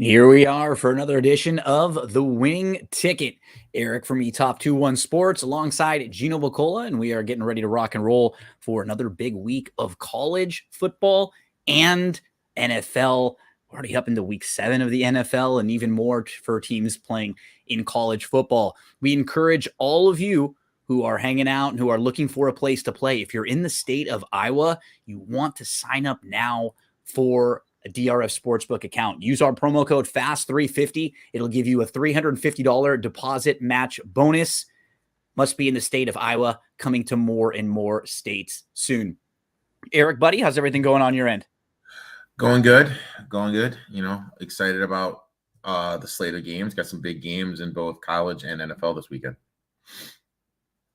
Here we are for another edition of The Winning Ticket. Eric from eTop21 Sports alongside Gino Bacola, and we are getting ready to rock and roll for another big week of college football and NFL. We're already up into week 7 of the NFL and even more for teams playing in college football. We encourage all of you who are hanging out and who are looking for a place to play. If you're in the state of Iowa, you want to sign up now for a DRF Sportsbook account. Use our promo code FAST350. It'll give you a $350 deposit match bonus. Must be in the state of Iowa, coming to more and more states soon. Eric, buddy, how's everything going on your end? Going good. Excited about the slate of games. Got some big games in both college and NFL this weekend.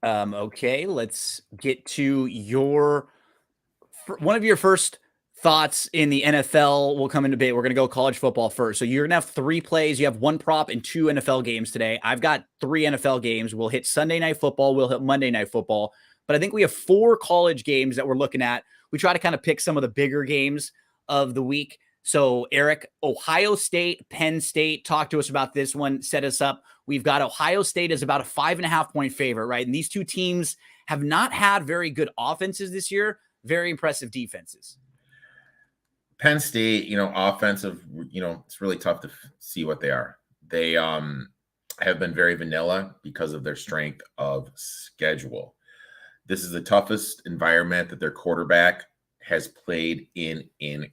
Okay, let's get to one of your first thoughts in the NFL. Will come into debate. We're going to go college football first. So you're going to have 3 plays. You have 1 prop and 2 NFL games today. I've got 3 NFL games. We'll hit Sunday Night Football. We'll hit Monday Night Football. But I think we have 4 college games that we're looking at. We try to kind of pick some of the bigger games of the week. So Eric, Ohio State, Penn State, talk to us about this one. Set us up. We've got Ohio State as about a 5.5 point favorite, right? And these two teams have not had very good offenses this year. Very impressive defenses. Penn State, offensive, it's really tough to see what they are. They have been very vanilla because of their strength of schedule. This is the toughest environment that their quarterback has played in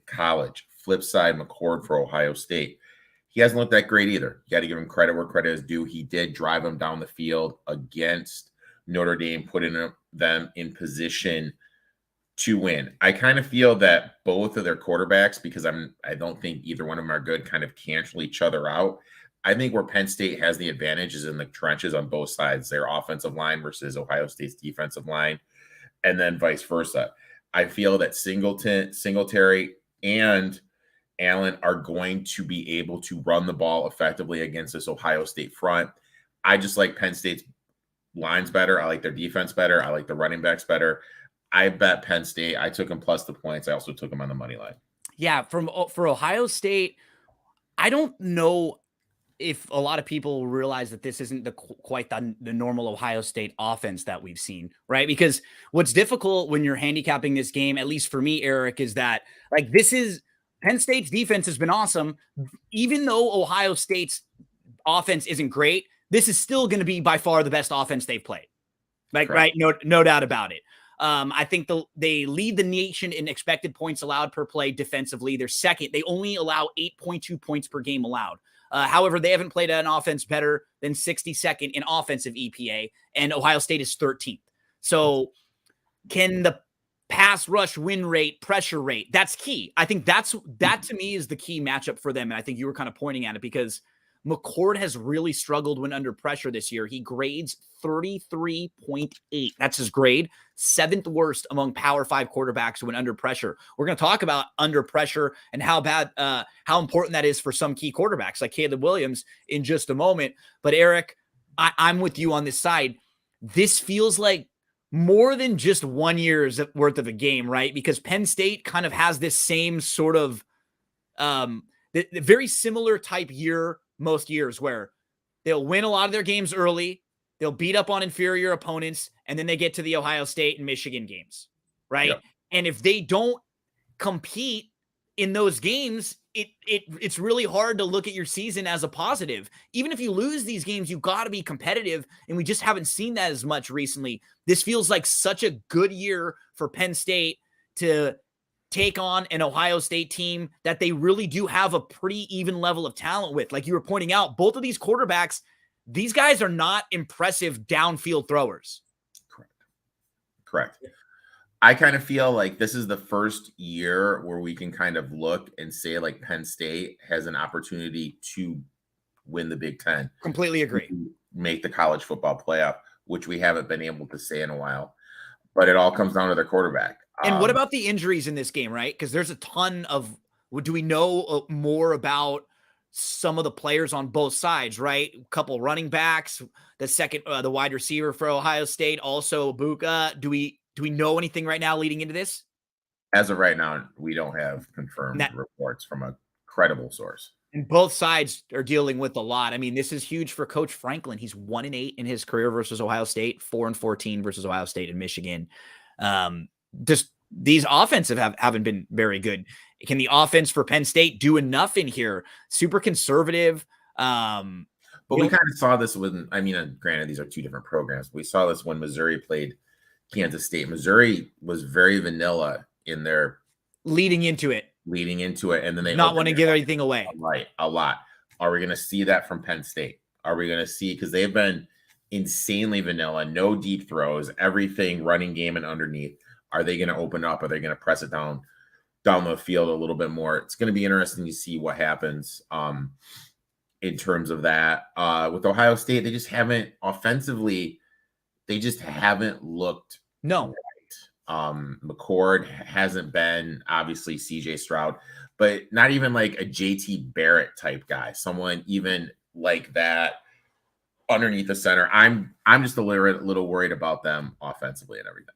college. Flip side, McCord for Ohio State. He hasn't looked that great either. You got to give him credit where credit is due. He did drive them down the field against Notre Dame, putting them in position to win. I kind of feel that both of their quarterbacks, because I don't think either one of them are good, kind of cancel each other out. I think where Penn State has the advantage is in the trenches on both sides, their offensive line versus Ohio State's defensive line, and then vice versa. I feel that Singletary and Allen are going to be able to run the ball effectively against this Ohio State front. I just like Penn State's lines better. I like their defense better. I like the running backs better. I bet Penn State. I took them plus the points. I also took them on the money line. Yeah, for Ohio State, I don't know if a lot of people realize that this isn't quite the normal Ohio State offense that we've seen, right? Because what's difficult when you're handicapping this game, at least for me, Eric, is that this is Penn State's defense has been awesome. Even though Ohio State's offense isn't great, this is still going to be by far the best offense they've played. Right? No doubt about it. I think they lead the nation in expected points allowed per play defensively. They're second. They only allow 8.2 points per game allowed. However, they haven't played an offense better than 62nd in offensive EPA, and Ohio State is 13th. So can the pass rush win rate, pressure rate, that's key. I think that to me is the key matchup for them. And I think you were kind of pointing at it because McCord has really struggled when under pressure this year. He grades 33.8. That's his grade. 7th worst among Power 5 quarterbacks when under pressure. We're going to talk about under pressure and how important that is for some key quarterbacks like Caleb Williams in just a moment. But Eric, I'm with you on this side. This feels like more than just 1 year's worth of a game, right? Because Penn State kind of has this same sort of very similar type year most years where they'll win a lot of their games early, they'll beat up on inferior opponents, and then they get to the Ohio State and Michigan games, right? Yep. And if they don't compete in those games, it's really hard to look at your season as a positive. Even if you lose these games, you got to be competitive, and we just haven't seen that as much recently. This feels like such a good year for Penn State to take on an Ohio State team that they really do have a pretty even level of talent with. Like you were pointing out, both of these quarterbacks, these guys are not impressive downfield throwers. Correct. I kind of feel like this is the first year where we can kind of look and say like Penn State has an opportunity to win the Big Ten. Completely agree. Make the college football playoff, which we haven't been able to say in a while. But it all comes down to their quarterback. And what about the injuries in this game, right? Because there's a ton of – do we know more about some of the players on both sides, right? A couple running backs, the wide receiver for Ohio State, also Buka. Do we know anything right now leading into this? As of right now, we don't have confirmed reports from a credible source. And both sides are dealing with a lot. I mean, this is huge for Coach Franklin. He's 1-8 in his career versus Ohio State, 4-14 versus Ohio State and Michigan. Just these offensive haven't been very good. Can the offense for Penn State do enough in here? Super conservative. But we kind of saw this when, I mean, granted, these are two different programs. We saw this when Missouri played Kansas State. Missouri was very vanilla in their leading into it, and then they not want to give anything away. Right, a lot. Are we going to see that from Penn State? Are we going to see, because they've been insanely vanilla, no deep throws, everything running game and underneath. Are they going to open up? Are they going to press it down the field a little bit more? It's going to be interesting to see what happens in terms of that. With Ohio State, they just haven't offensively. They just haven't looked right. McCord hasn't been, obviously CJ Stroud, but not even like a JT Barrett type guy, someone even like that underneath the center. I'm just a little worried about them offensively and everything.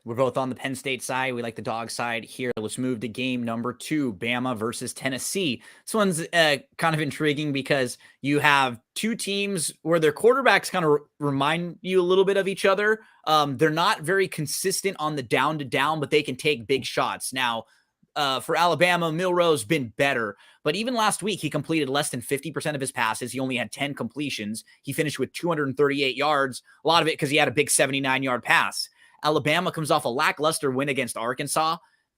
We're both on the Penn State side. We like the dog side here. Let's move to game number 2, Bama versus Tennessee. This one's kind of intriguing because you have two teams where their quarterbacks kind of remind you a little bit of each other. They're not very consistent on the down to down, but they can take big shots. Now, for Alabama, Milroe's been better, but even last week, he completed less than 50% of his passes. He only had 10 completions. He finished with 238 yards, a lot of it because he had a big 79-yard pass. Alabama comes off a lackluster win against Arkansas,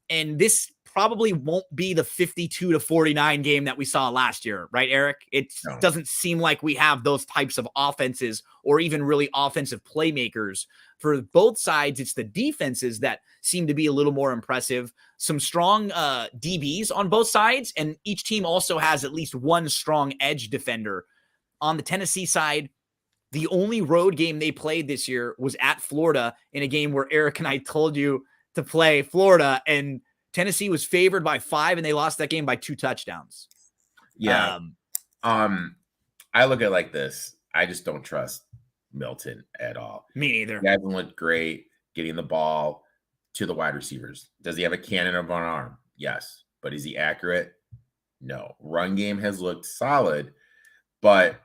and this probably won't be the 52-49 game that we saw last year, right, Eric? It doesn't seem like we have those types of offenses or even really offensive playmakers. For both sides, it's the defenses that seem to be a little more impressive. Some strong DBs on both sides, and each team also has at least one strong edge defender. On the Tennessee side, the only road game they played this year was at Florida in a game where Eric and I told you to play Florida, and Tennessee was favored by 5 and they lost that game by 2 touchdowns. Yeah. I look at it like this. I just don't trust Milton at all. Me neither. He hasn't looked great getting the ball to the wide receivers. Does he have a cannon of an arm? Yes. But is he accurate? No. Run game has looked solid, but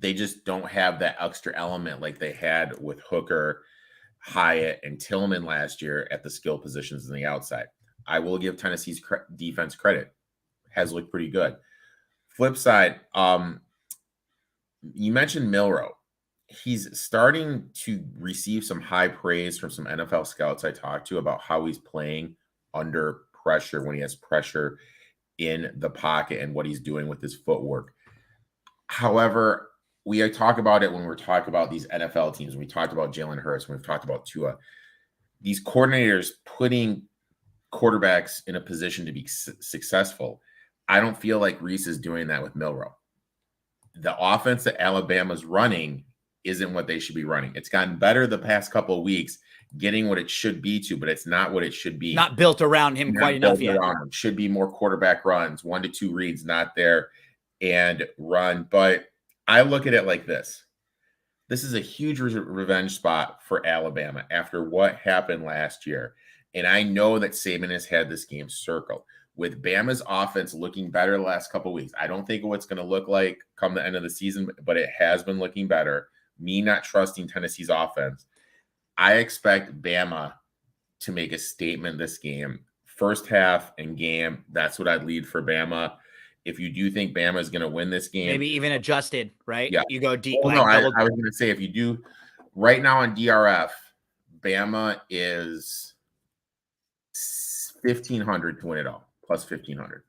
they just don't have that extra element like they had with Hooker, Hyatt, and Tillman last year at the skill positions on the outside. I will give Tennessee's defense credit. Has looked pretty good. Flip side, you mentioned Milroe. He's starting to receive some high praise from some NFL scouts I talked to about how he's playing under pressure, when he has pressure in the pocket, and what he's doing with his footwork. However, we talk about it when we're talking about these NFL teams. When we talked about Jalen Hurts, when we've talked about Tua, these coordinators putting quarterbacks in a position to be successful. I don't feel like Reese is doing that with Milroe. The offense that Alabama's running isn't what they should be running. It's gotten better the past couple of weeks, getting what it should be to, but it's not what it should be. Not built around him quite enough yet. Should be more quarterback runs, 1 to 2 reads, not there, and run. But I look at it like this. This is a huge revenge spot for Alabama after what happened last year. And I know that Saban has had this game circled. With Bama's offense looking better the last couple of weeks, I don't think what's going to look like come the end of the season, but it has been looking better. Me not trusting Tennessee's offense. I expect Bama to make a statement this game. First half and game, that's what I'd lead for Bama. If you do think Bama is going to win this game, maybe even adjusted, right? Yeah. You go deep. Well, I was going to say, if you do right now on DRF, Bama is 1,500 to win it all, plus 1,500.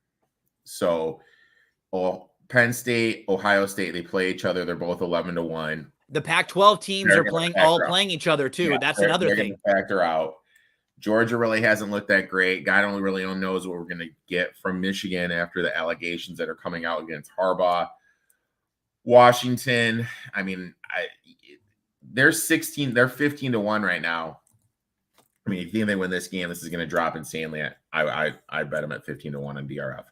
So, Penn State, Ohio State, they play each other. They're both 11-1. The Pac-12 teams are playing each other too. Yeah, that's another thing. Factor out. Georgia really hasn't looked that great. God only really knows what we're going to get from Michigan after the allegations that are coming out against Harbaugh. Washington, I mean, they're 15-1 right now. I mean, if you think they win this game, this is going to drop insanely. I bet them at 15-1 on DRF.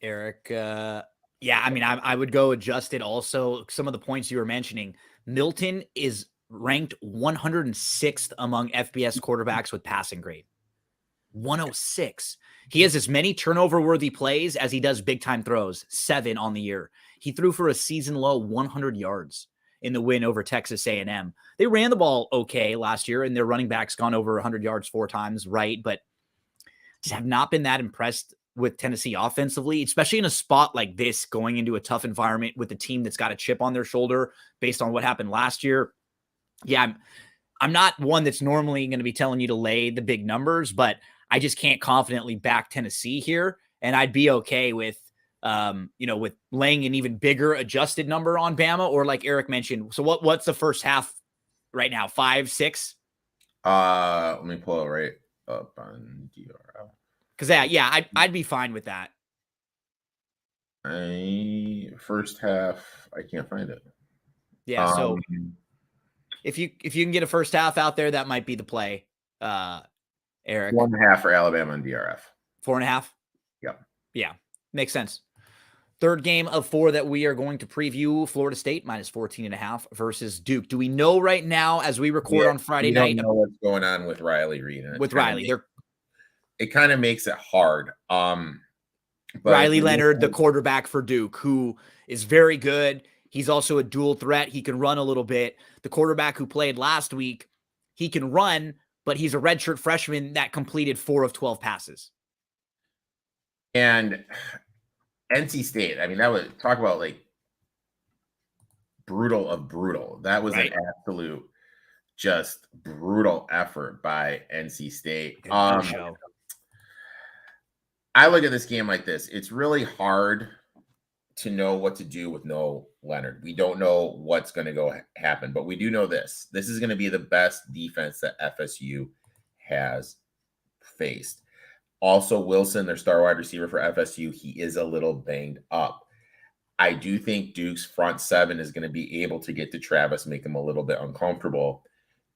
Eric, yeah, I mean, I would go adjusted also. Some of the points you were mentioning, Milton is ranked 106th among FBS quarterbacks with passing grade. 106. He has as many turnover-worthy plays as he does big-time throws, 7 on the year. He threw for a season-low 100 yards in the win over Texas A&M. They ran the ball okay last year, and their running back's gone over 100 yards 4 times, right? But just have not been that impressed with Tennessee offensively, especially in a spot like this, going into a tough environment with a team that's got a chip on their shoulder based on what happened last year. Yeah, I'm not one that's normally going to be telling you to lay the big numbers, but I just can't confidently back Tennessee here. And I'd be okay with, with laying an even bigger adjusted number on Bama, or like Eric mentioned. So what's the first half right now? 5, 6? Let me pull it right up on DRL. Because I'd be fine with that. First half, I can't find it. Yeah, so if you can get a first half out there, that might be the play. Eric, 1.5 for Alabama and DRF. 4.5. Yep. Yeah, makes sense. Third game of 4 that we are going to preview: Florida State minus 14.5 versus Duke. Do we know right now, as we record on Friday night, know what's going on with Riley Reed? With Riley, it kind of makes it hard. But Riley Leonard, the quarterback for Duke, who is very good. He's also a dual threat. He can run a little bit. The quarterback who played last week, he can run, but he's a redshirt freshman that completed 4 of 12 passes. And NC State, I mean, that was, talk about like brutal of brutal. That was an absolute, just brutal effort by NC State. I look at this game like this. It's really hard to know what to do with no Leonard. We don't know what's going to happen, but we do know this. This is going to be the best defense that FSU has faced. Also, Wilson, their star wide receiver for FSU, he is a little banged up. I do think Duke's front 7 is going to be able to get to Travis, make him a little bit uncomfortable.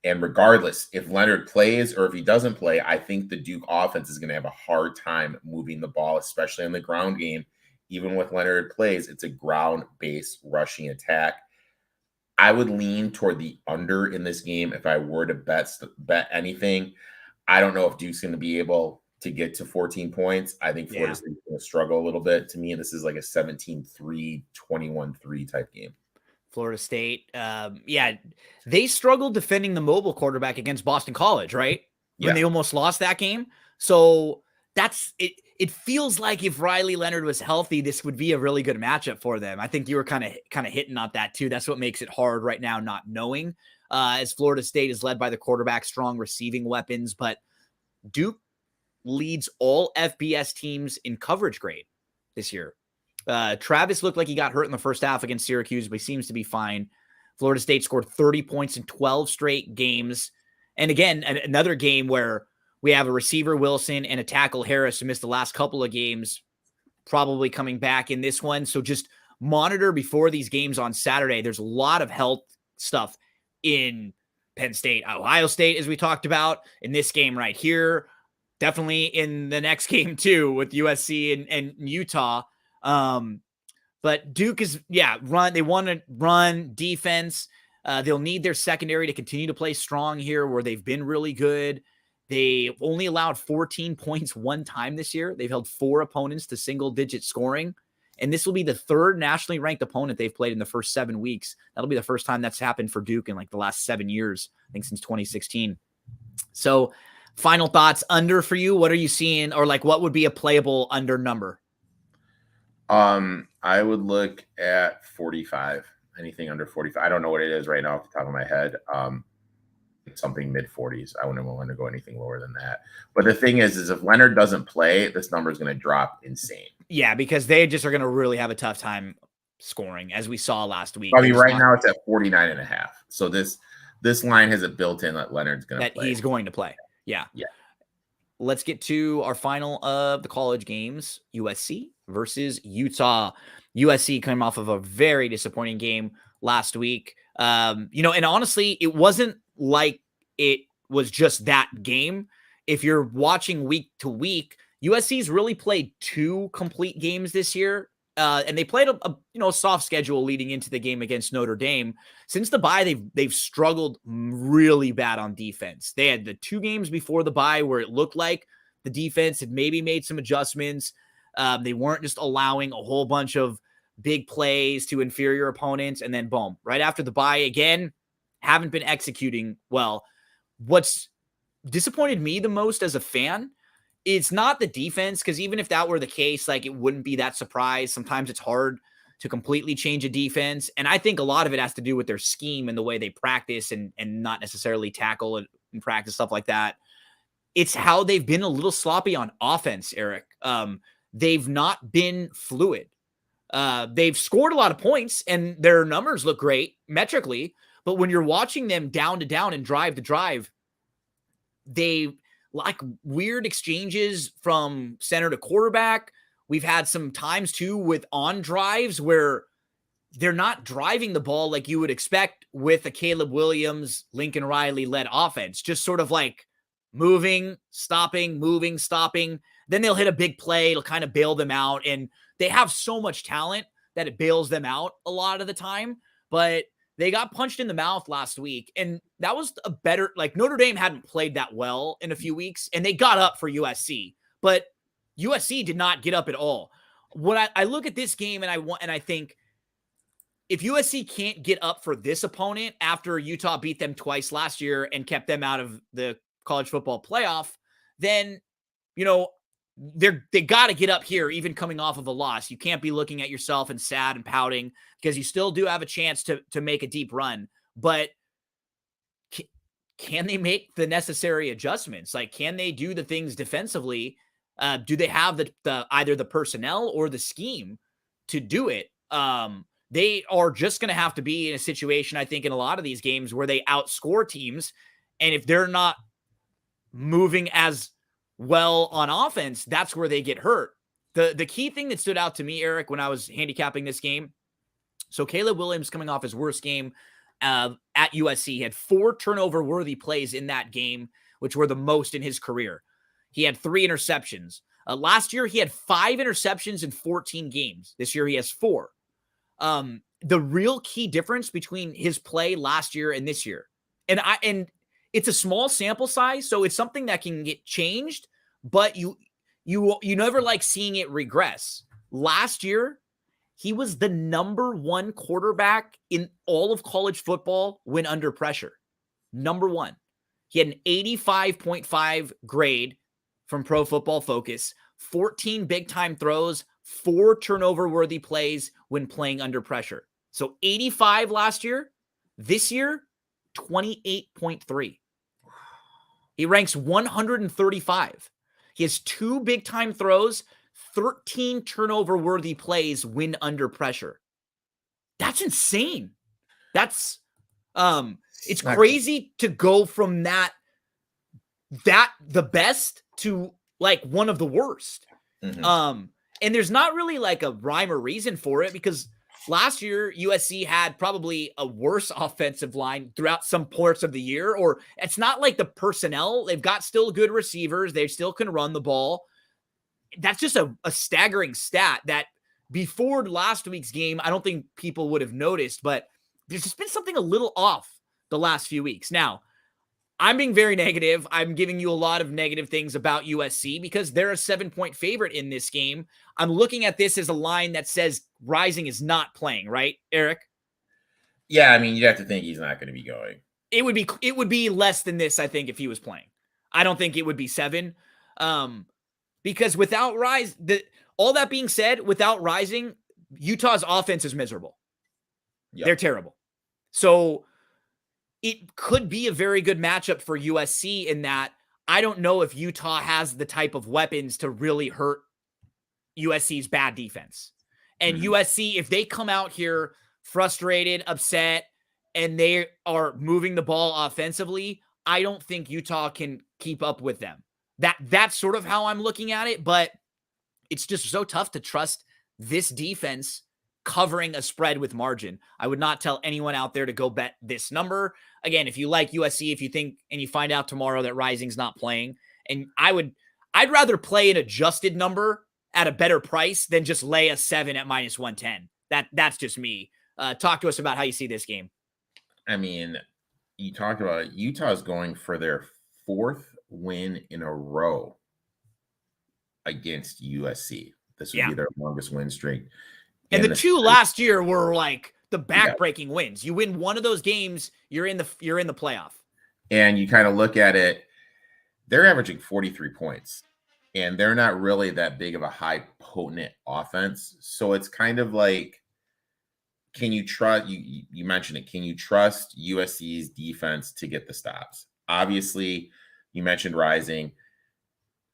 And regardless, if Leonard plays or if he doesn't play, I think the Duke offense is going to have a hard time moving the ball, especially in the ground game. Even with Leonard plays, it's a ground-based rushing attack. I would lean toward the under in this game if I were to bet anything. I don't know if Duke's going to be able to get to 14 points. I think Florida State's going to struggle a little bit. To me, this is like a 17-3, 21-3 type game. Florida State, they struggled defending the mobile quarterback against Boston College, right? When they almost lost that game. So that's it. It feels like if Riley Leonard was healthy, this would be a really good matchup for them. I think you were kind of hitting on that too. That's what makes it hard right now, not knowing. As Florida State is led by the quarterback, strong receiving weapons, but Duke leads all FBS teams in coverage grade this year. Travis looked like he got hurt in the first half against Syracuse, but he seems to be fine. Florida State scored 30 points in 12 straight games. And again, another game where we have a receiver, Wilson, and a tackle, Harris, who missed the last couple of games, probably coming back in this one. So just monitor before these games on Saturday. There's a lot of health stuff in Penn State, Ohio State, as we talked about, in this game right here. Definitely in the next game too with USC and Utah. But Duke is, they want to run defense. They'll need their secondary to continue to play strong here, where they've been really good. They've only allowed 14 points one time this year. They've held 4 opponents to single-digit scoring, and this will be the 3rd nationally ranked opponent they've played in the first 7 weeks. That'll be the first time that's happened for Duke in like the last 7 years, I think since 2016. So final thoughts, under for you. What are you seeing, or like what would be a playable under number? I would look at 45, anything under 45. I don't know what it is right now off the top of my head. Something mid-40s. I wouldn't want to go anything lower than that. But the thing is if Leonard doesn't play, this number is going to drop insane. Yeah, because they just are going to really have a tough time scoring, as we saw last week. I mean, right now it's at 49.5. So this line has it built in that Leonard's going to play. He's going to play. Yeah. Let's get to our final of the college games, USC versus Utah. USC came off of a very disappointing game last week. And honestly, it wasn't like it was just that game. If you're watching week to week, USC's really played 2 complete games this year. And they played a soft schedule leading into the game against Notre Dame. Since the bye, they've struggled really bad on defense. They had the 2 games before the bye where it looked like the defense had maybe made some adjustments. They weren't just allowing a whole bunch of big plays to inferior opponents. And then boom, right after the bye again, haven't been executing well. What's disappointed me the most as a fan, it's not the defense, because even if that were the case, like it wouldn't be that surprise. Sometimes it's hard to completely change a defense. And I think a lot of it has to do with their scheme and the way they practice and not necessarily tackle and practice, stuff like that. It's how they've been a little sloppy on offense, Eric. They've not been fluid. They've scored a lot of points and their numbers look great metrically, but when you're watching them down to down and drive to drive, they like weird exchanges from center to quarterback. We've had some times too with on drives where they're not driving the ball like you would expect with a Caleb Williams, Lincoln Riley led offense, just sort of like moving, stopping, moving, stopping. Then they'll hit a big play. It'll kind of bail them out. And they have so much talent that it bails them out a lot of the time. But they got punched in the mouth last week. And that was a better, like Notre Dame hadn't played that well in a few weeks. And they got up for USC. But USC did not get up at all. What I look at this game and I think if USC can't get up for this opponent after Utah beat them twice last year and kept them out of the college football playoff, then, you know, they got to get up here, even coming off of a loss. You can't be looking at yourself and sad and pouting, because you still do have a chance to make a deep run. But can they make the necessary adjustments? Like, can they do the things defensively? Do they have the either the personnel or the scheme to do it? They are just going to have to be in a situation, I think, in a lot of these games where they outscore teams. And if they're not moving as well on offense, that's where they get hurt. The key thing that stood out to me, Eric, when I was handicapping this game, so Caleb Williams coming off his worst game at USC, had 4 turnover-worthy plays in that game, which were the most in his career. He had 3 interceptions. Last year, he had 5 interceptions in 14 games. This year, he has 4. The real key difference between his play last year and this year, and it's a small sample size, so it's something that can get changed, but you never like seeing it regress. Last year, he was the number 1 quarterback in all of college football when under pressure. Number 1. He had an 85.5 grade from Pro Football Focus, 14 big-time throws, 4 turnover-worthy plays when playing under pressure. So 85 last year. This year, 28.3. He ranks 135. He has 2 big-time throws, 13 turnover-worthy plays when under pressure. That's insane. That's it's crazy to go from that the best to like one of the worst. Mm-hmm. And there's not really like a rhyme or reason for it, because last year USC had probably a worse offensive line throughout some parts of the year, or it's not like the personnel. They've got still good receivers. They still can run the ball. That's just a staggering stat that before last week's game, I don't think people would have noticed, but there's just been something a little off the last few weeks. Now, I'm being very negative. I'm giving you a lot of negative things about USC because they're a 7-point favorite in this game. I'm looking at this as a line that says Rising is not playing, right, Eric? Yeah, I mean, you'd have to think he's not going to be going. It would be less than this, I think, if he was playing. I don't think it would be 7. Because without all that being said, without Rising, Utah's offense is miserable. Yep. They're terrible. So it could be a very good matchup for USC in that I don't know if Utah has the type of weapons to really hurt USC's bad defense. And USC, if they come out here frustrated, upset, and they are moving the ball offensively, I don't think Utah can keep up with them. That's sort of how I'm looking at it, but it's just so tough to trust this defense covering a spread with margin. I would not tell anyone out there to go bet this number. Again, if you like USC, if you think and you find out tomorrow that Rising's not playing, and I'd rather play an adjusted number at a better price than just lay a 7 at -110. That's just me. Talk to us about how you see this game. I mean, you talked about Utah's going for their 4th win in a row against USC. This would Yeah. be their longest win streak. And in the two last year were like the Yeah. backbreaking wins. You win one of those games, you're in the playoff. And you kind of look at it, they're averaging 43 points, and they're not really that big of a high potent offense. So it's kind of like, can you trust, you mentioned it, can you trust USC's defense to get the stops? Obviously, you mentioned Rising.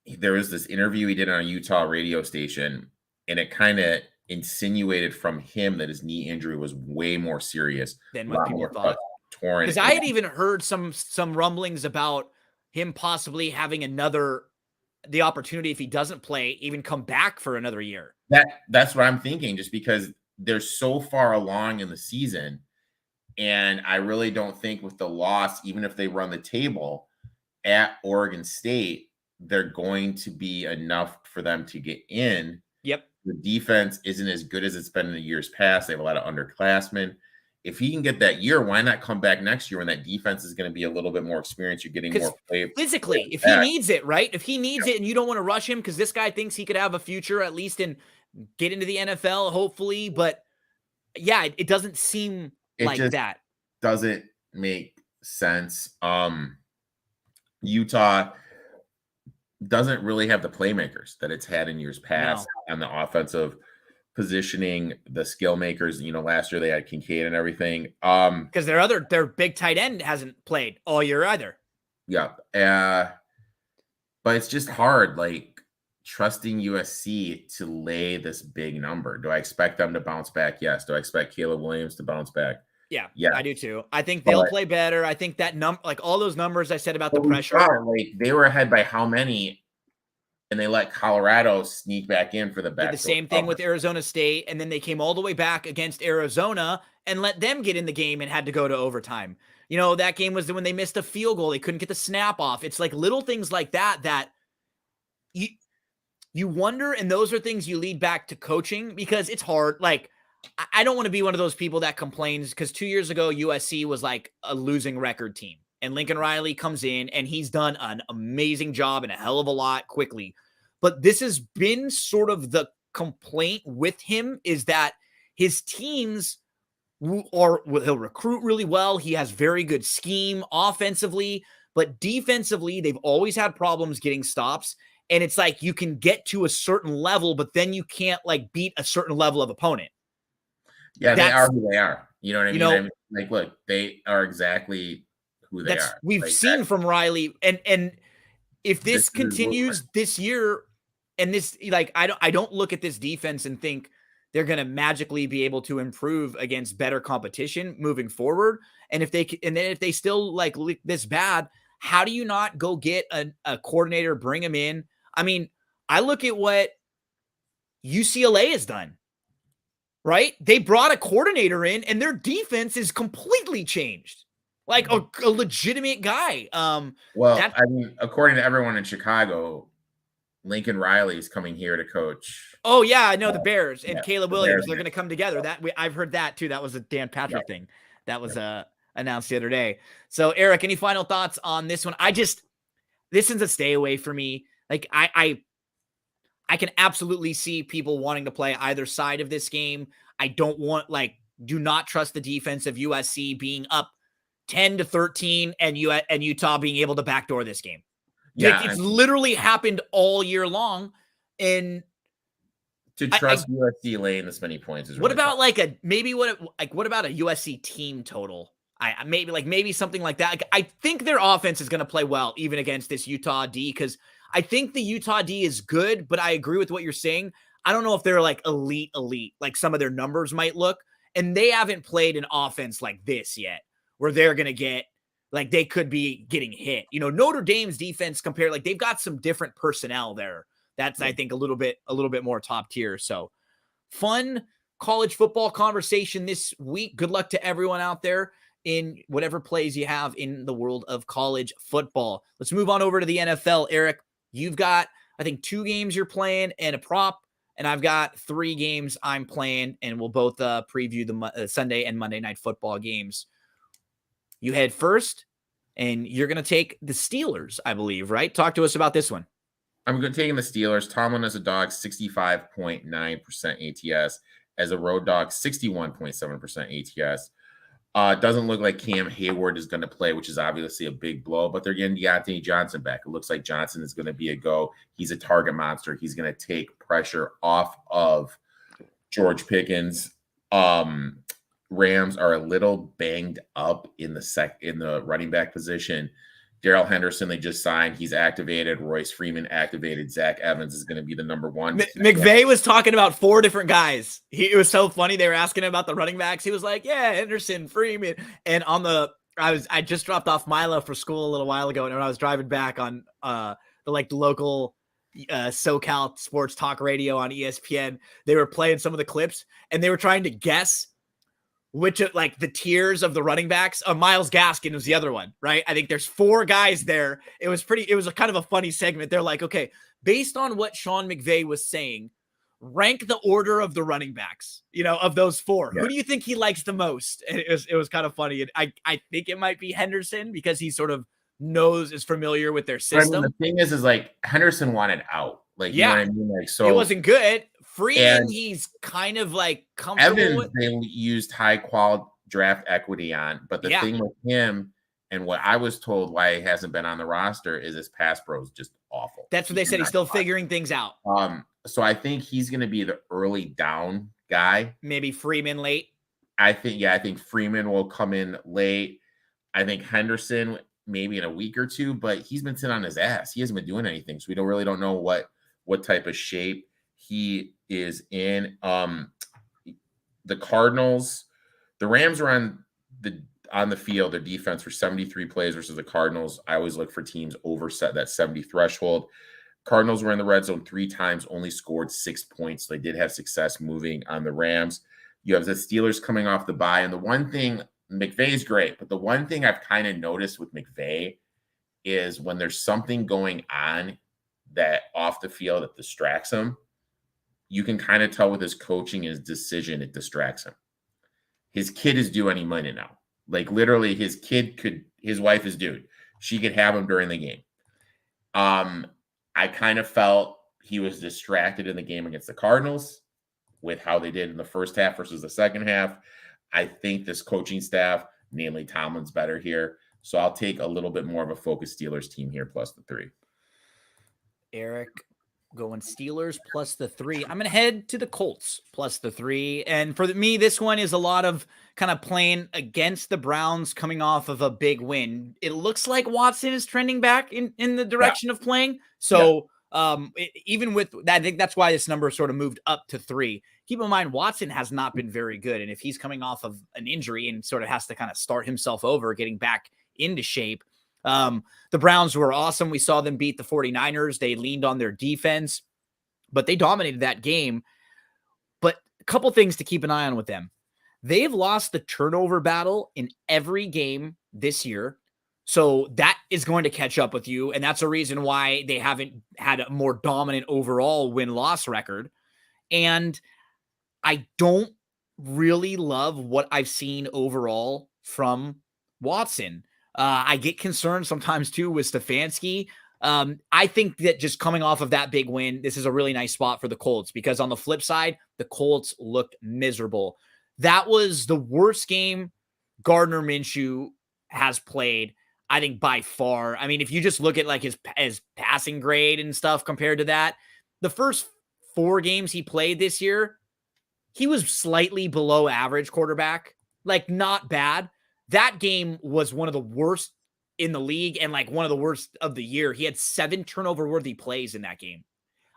There was this interview he did on a Utah radio station, and it kind of insinuated from him that his knee injury was way more serious than what people thought. Torn. Because I had even heard some rumblings about him possibly having the opportunity, if he doesn't play, even come back for another year. That's what I'm thinking, just because they're so far along in the season. And I really don't think with the loss, even if they run the table at Oregon State, they're going to be enough for them to get in. Yep. The defense isn't as good as it's been in the years past. They have a lot of underclassmen. If he can get that year, why not come back next year when that defense is going to be a little bit more experienced? You're getting more play physically. If he needs it, right? If he needs it and you don't want to rush him because this guy thinks he could have a future, at least in get into the NFL, hopefully. But yeah, it doesn't seem like that. Doesn't make sense. Utah doesn't really have the playmakers that it's had in years past on the offensive positioning, the skill makers. Last year they had Kincaid and everything. Because their big tight end hasn't played all year either. Yeah. But it's just hard, like trusting USC to lay this big number. Do I expect them to bounce back? Yes. Do I expect Caleb Williams to bounce back? Yeah, I do too. I think they'll play better. I think that like all those numbers I said about the pressure. Like they were ahead by how many? And they let Colorado sneak back in for the back. Did the same thing with Arizona State, and then they came all the way back against Arizona and let them get in the game and had to go to overtime. That game was when they missed a field goal. They couldn't get the snap off. It's like little things like that you wonder, and those are things you lead back to coaching because it's hard. Like, I don't want to be one of those people that complains because 2 years ago, USC was like a losing record team. And Lincoln Riley comes in and he's done an amazing job and a hell of a lot quickly. But this has been sort of the complaint with him is that his teams he'll recruit really well. He has very good scheme offensively, but defensively, they've always had problems getting stops. And it's like you can get to a certain level, but then you can't like beat a certain level of opponent. Yeah, they are who they are. You know what I mean? Like, look, they are exactly who they are. We've seen from Riley, and if this continues this year, and this like I don't look at this defense and think they're going to magically be able to improve against better competition moving forward. And if they still like this bad, how do you not go get a coordinator, bring him in? I mean, I look at what UCLA has done. Right? They brought a coordinator in and their defense is completely changed. Like a legitimate guy. I mean, according to everyone in Chicago, Lincoln Riley is coming here to coach. Oh yeah, I know the Bears and Caleb Williams. They're going to come together. I've heard that too. That was a Dan Patrick thing that was announced the other day. So Eric, any final thoughts on this one? This is a stay away for me. Like I can absolutely see people wanting to play either side of this game. I do not trust the defense of USC being up 10-13 and Utah being able to backdoor this game. Yeah, it's literally happened all year long. And to trust USC laying this many points is really what about tough. What about a USC team total? Maybe something like that. Like, I think their offense is going to play well even against this Utah D because I think the Utah D is good, but I agree with what you're saying. I don't know if they're like elite, like some of their numbers might look. And they haven't played an offense like this yet, where they're going to get, like they could be getting hit. Notre Dame's defense compared, like they've got some different personnel there. That's, I think, a little bit more top tier. So fun college football conversation this week. Good luck to everyone out there in whatever plays you have in the world of college football. Let's move on over to the NFL. Eric, you've got, I think, 2 games you're playing and a prop, and I've got 3 games I'm playing, and we'll both preview the Sunday and Monday Night Football games. You head first, and you're going to take the Steelers, I believe, right? Talk to us about this one. I'm going taking the Steelers. Tomlin as a dog, 65.9% ATS. As a road dog, 61.7% ATS. Doesn't look like Cam Hayward is going to play, which is obviously a big blow, but they're getting Deontay Johnson back. It looks like Johnson is going to be a go. He's a target monster. He's going to take pressure off of George Pickens. Rams are a little banged up in the running back position. Darrell Henderson, they just signed. He's activated. Royce Freeman activated. Zach Evans is going to be the number one. McVay was talking about 4 different guys. It was so funny. They were asking him about the running backs. He was like, yeah, Henderson, Freeman. And I just dropped off Milo for school a little while ago. And when I was driving back on the local SoCal sports talk radio on ESPN, they were playing some of the clips and they were trying to guess which of the tiers of the running backs. Myles Gaskin was the other one, right? I think there's 4 guys there. It was a kind of a funny segment. They're like, okay, based on what Sean McVay was saying, rank the order of the running backs, of those 4. Yeah. Who do you think he likes the most? And it was kind of funny. And I think it might be Henderson because he sort of is familiar with their system. I mean, the thing is like Henderson wanted out. You know what I mean? So it wasn't good. Freeman, he's kind of comfortable Evans, with. They used high quality draft equity on, but the thing with him and what I was told why he hasn't been on the roster is his pass pro is just awful. That's what they said. He's still figuring things out. So I think he's going to be the early down guy. Maybe Freeman late. I think Freeman will come in late. I think Henderson maybe in a week or 2, but he's been sitting on his ass. He hasn't been doing anything, so we don't know what type of shape he is in. The Cardinals, the Rams are on the field. Their defense for 73 plays versus the Cardinals. I always look for teams over that 70 threshold. Cardinals were in the red zone 3 times, only scored 6 points. They did have success moving on the Rams. You have the Steelers coming off the bye. And the one thing, McVay's great, but the one thing I've kind of noticed with McVay is when there's something going on that off the field that distracts him, you can kind of tell with his coaching, his decision, it distracts him. His kid is due any minute now. Literally his wife is due. She could have him during the game. I kind of felt he was distracted in the game against the Cardinals with how they did in the first half versus the second half. I think this coaching staff, namely Tomlin's better here. So I'll take a little bit more of a focused Steelers team here plus the 3. Eric going Steelers plus the 3. I'm going to head to the Colts plus the 3. And for me, this one is a lot of kind of playing against the Browns coming off of a big win. It looks like Watson is trending back in the direction of playing. So even with that, I think that's why this number sort of moved up to 3. Keep in mind, Watson has not been very good. And if he's coming off of an injury and sort of has to kind of start himself over, getting back into shape, the Browns were awesome. We saw them beat the 49ers. They leaned on their defense, but they dominated that game. But a couple things to keep an eye on with them. They've lost the turnover battle in every game this year. So that is going to catch up with you. And that's a reason why they haven't had a more dominant overall win-loss record. And I don't really love what I've seen overall from Watson. I get concerned sometimes too with Stefanski. I think that just coming off of that big win, this is a really nice spot for the Colts because on the flip side, the Colts looked miserable. That was the worst game Gardner Minshew has played, I think, by far. I mean, if you just look at his passing grade and stuff compared to that, the first 4 games he played this year, he was slightly below average quarterback, not bad. That game was one of the worst in the league and one of the worst of the year. He had 7 turnover-worthy plays in that game.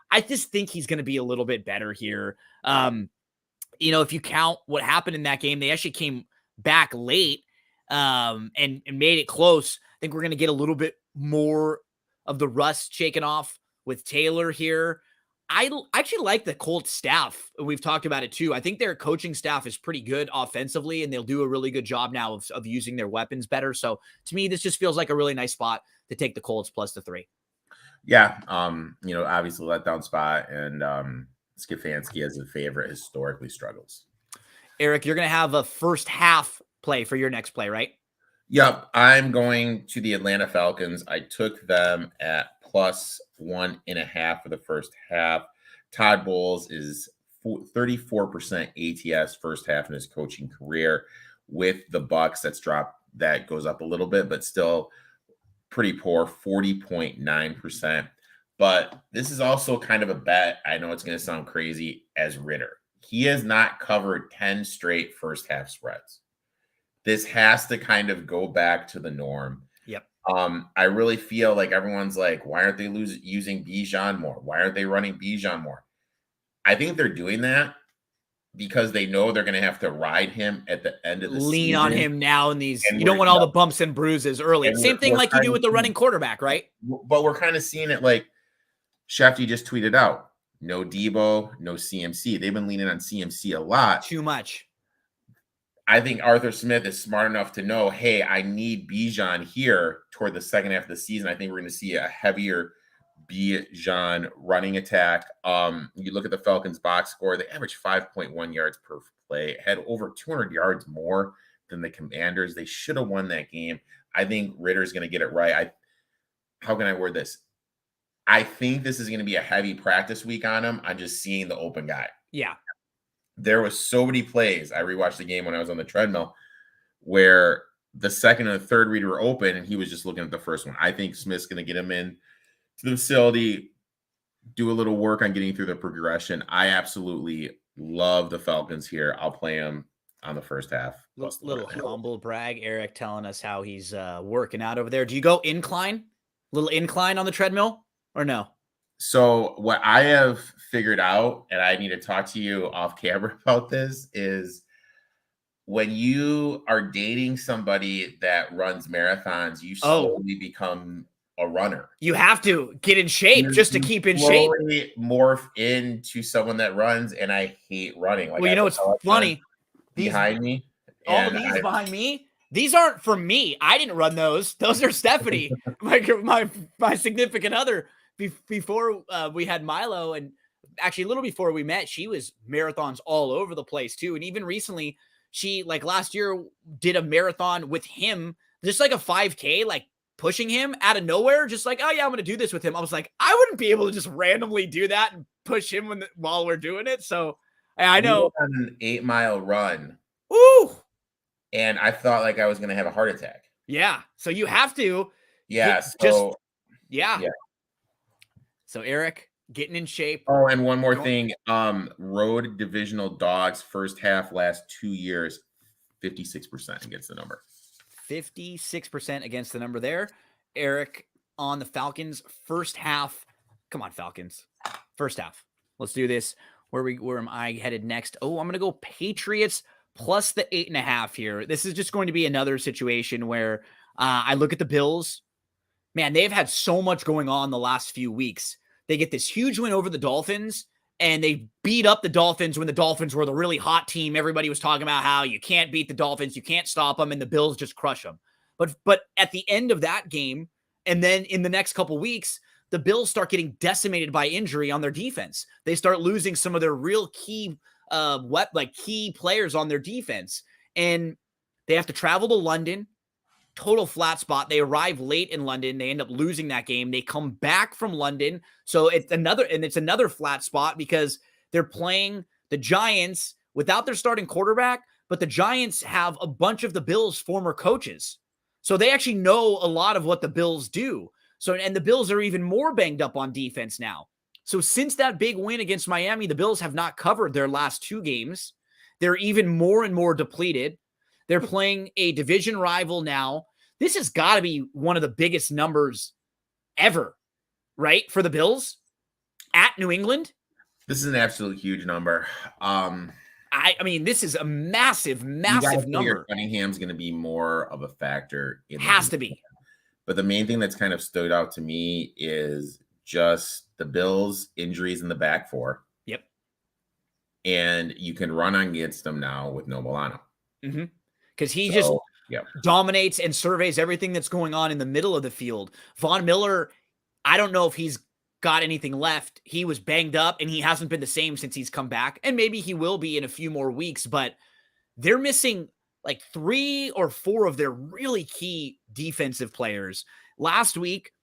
I just think he's going to be a little bit better here. If you count what happened in that game, they actually came back late and made it close. I think we're going to get a little bit more of the rust shaken off with Taylor here. I actually like the Colts staff. We've talked about it too. I think their coaching staff is pretty good offensively, and they'll do a really good job now of using their weapons better. So to me, this just feels like a really nice spot to take the Colts plus the 3. Yeah. Obviously letdown spot, and Stefanski as a favorite historically struggles. Eric, you're going to have a first half play for your next play, right? Yep. I'm going to the Atlanta Falcons. I took them at plus -1.5 for the first half. Todd Bowles is 34% ATS first half in his coaching career. With the Bucks, that goes up a little bit, but still pretty poor, 40.9%. But this is also kind of a bet. I know it's going to sound crazy as Ritter. He has not covered 10 straight first half spreads. This has to kind of go back to the norm. Yep. I really feel like everyone's like, why aren't they using Bijan more? Why aren't they running Bijan more? I think they're doing that because they know they're going to have to ride him at the end of the season. Lean on him now in these. And You don't want all the bumps and bruises early. Same thing like you do with the running quarterback, right? But we're kind of seeing it like Shefty just tweeted out, no Debo, no CMC. They've been leaning on CMC a lot. Too much. I think Arthur Smith is smart enough to know, hey, I need Bijan here toward the second half of the season. I think we're going to see a heavier Bijan running attack. You look at the Falcons box score, they average 5.1 yards per play, had over 200 yards more than the Commanders. They should have won that game. I think Ritter's going to get it right. How can I word this? I think this is going to be a heavy practice week on him. I'm just seeing the open guy. Yeah. There was so many plays. I rewatched the game when I was on the treadmill where the second and the third read were open and he was just looking at the first one. I think Smith's going to get him in to the facility, do a little work on getting through the progression. I absolutely love the Falcons here. I'll play them on the first half. Little humble brag. Eric telling us how he's working out over there. Do you go incline? Little incline on the treadmill or no? So what I have figured out, and I need to talk to you off camera about this, is when you are dating somebody that runs marathons, you slowly become a runner. You have to get in shape just to keep in shape. Morph into someone that runs, and I hate running. Well, you know what's funny? Behind me. All of these behind me. These aren't for me. I didn't run those. Those are Stephanie, my significant other. Before we had Milo, and actually a little before we met, she was marathons all over the place too. And even recently, she like last year did a marathon with him, just like a 5K, like pushing him out of nowhere, just like, oh yeah, I'm going to do this with him. I was like, I wouldn't be able to just randomly do that and push him while we're doing it. So I know. We went on an 8-mile run. Ooh. And I thought like I was going to have a heart attack. Yeah. So you have to. Yeah. Yeah. So Eric, getting in shape. Oh, and one more thing. Road divisional dogs first half last 2 years, 56% against the number. 56% against the number there. Eric on the Falcons first half. Come on, Falcons. First half. Let's do this. Where am I headed next? Oh, I'm going to go Patriots plus the 8.5 here. This is just going to be another situation where I look at the Bills. Man, they've had so much going on the last few weeks. They get this huge win over the Dolphins, and they beat up the Dolphins when the Dolphins were the really hot team. Everybody was talking about how you can't beat the Dolphins, you can't stop them, and the Bills just crush them. But at the end of that game, and then in the next couple weeks, the Bills start getting decimated by injury on their defense. They start losing some of their real key key players on their defense, and they have to travel to London. Total flat spot. They arrive late in London. They end up losing that game. They come back from London. So it's another flat spot because they're playing the Giants without their starting quarterback, but the Giants have a bunch of the Bills' former coaches. So they actually know a lot of what the Bills do. So, and the Bills are even more banged up on defense now. So since that big win against Miami, the Bills have not covered their last 2 games. They're even more and more depleted. They're playing a division rival now. This has got to be one of the biggest numbers ever, right? For the Bills at New England. This is an absolute huge number. I mean, this is a massive number. Cunningham's going to be more of a factor. Has to be. But the main thing that's kind of stood out to me is just the Bills' injuries in the back 4. Yep. And you can run against them now with no Milano. Mm-hmm. Because he dominates and surveys everything that's going on in the middle of the field. Von Miller, I don't know if he's got anything left. He was banged up, and he hasn't been the same since he's come back. And maybe he will be in a few more weeks, but they're missing like 3 or 4 of their really key defensive players. Last week,